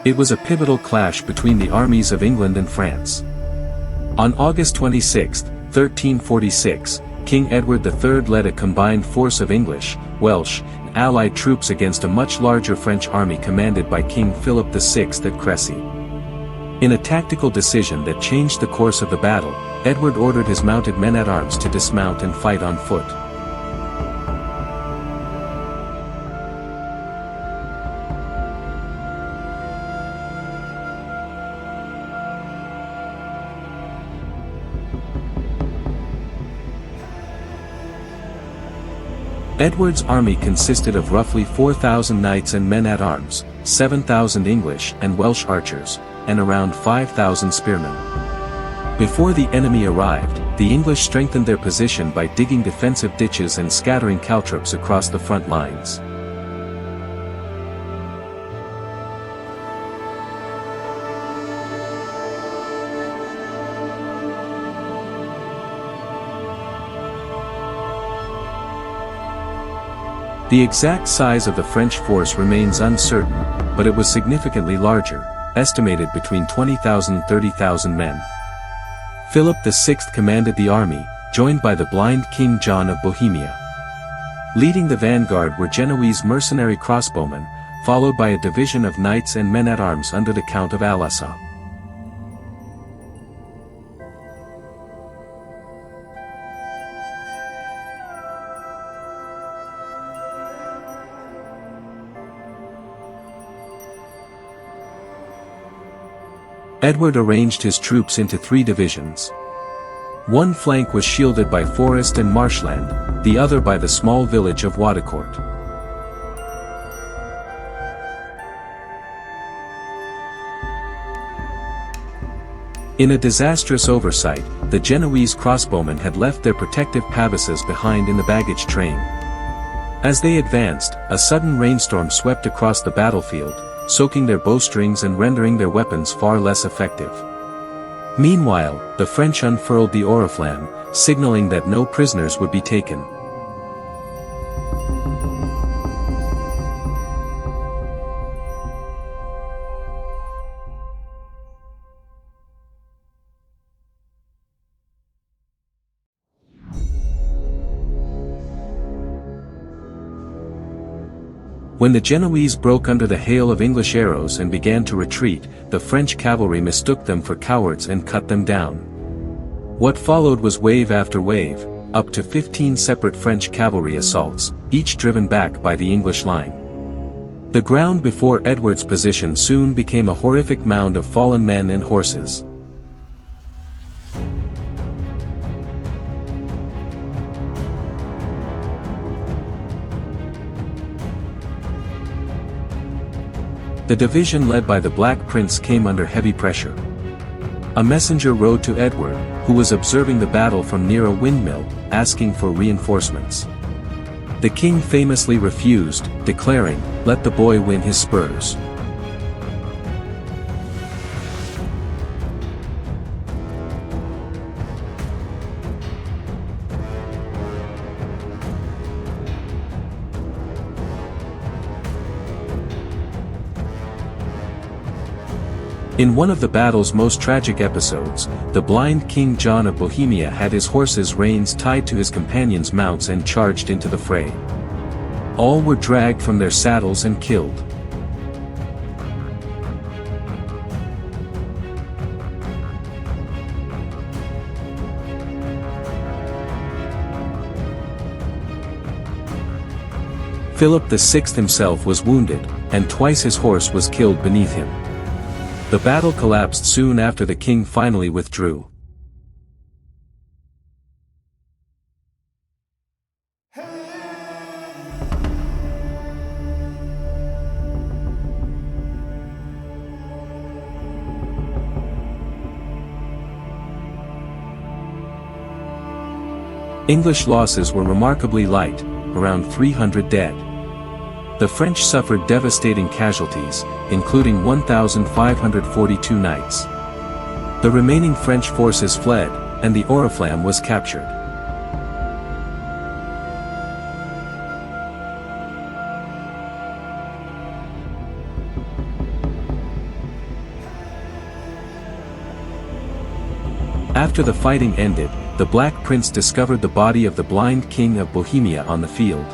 It was a pivotal clash between the armies of England and France. On August 26, 1346, King Edward III led a combined force of English, Welsh, and Allied troops against a much larger French army commanded by King Philip VI at Crécy. In a tactical decision that changed the course of the battle, Edward ordered his mounted men-at-arms to dismount and fight on foot. Edward's army consisted of roughly 4,000 knights and men-at-arms, 7,000 English and Welsh archers, and around 5,000 spearmen. Before the enemy arrived, the English strengthened their position by digging defensive ditches and scattering caltrops across the front lines. The exact size of the French force remains uncertain, but it was significantly larger, estimated between 20,000 and 30,000 men. Philip VI commanded the army, joined by the blind King John of Bohemia. Leading the vanguard were Genoese mercenary crossbowmen, followed by a division of knights and men-at-arms under the Count of Alençon. Edward arranged his troops into 3 divisions. One flank was shielded by forest and marshland, the other by the small village of Waudecourt. In a disastrous oversight, the Genoese crossbowmen had left their protective pavises behind in the baggage train. As they advanced, a sudden rainstorm swept across the battlefield, soaking their bowstrings and rendering their weapons far less effective. Meanwhile, the French unfurled the Oriflamme, signaling that no prisoners would be taken. When the Genoese broke under the hail of English arrows and began to retreat, the French cavalry mistook them for cowards and cut them down. What followed was wave after wave, up to 15 separate French cavalry assaults, each driven back by the English line. The ground before Edward's position soon became a horrific mound of fallen men and horses. The division led by the Black Prince came under heavy pressure. A messenger rode to Edward, who was observing the battle from near a windmill, asking for reinforcements. The king famously refused, declaring, "Let the boy win his spurs." In one of the battle's most tragic episodes, the blind King John of Bohemia had his horses' reins tied to his companions' mounts and charged into the fray. All were dragged from their saddles and killed. Philip VI himself was wounded, and twice his horse was killed beneath him. The battle collapsed soon after the king finally withdrew. English losses were remarkably light, around 300 dead. The French suffered devastating casualties, including 1,542 knights. The remaining French forces fled, and the Oriflamme was captured. After the fighting ended, the Black Prince discovered the body of the blind King of Bohemia on the field.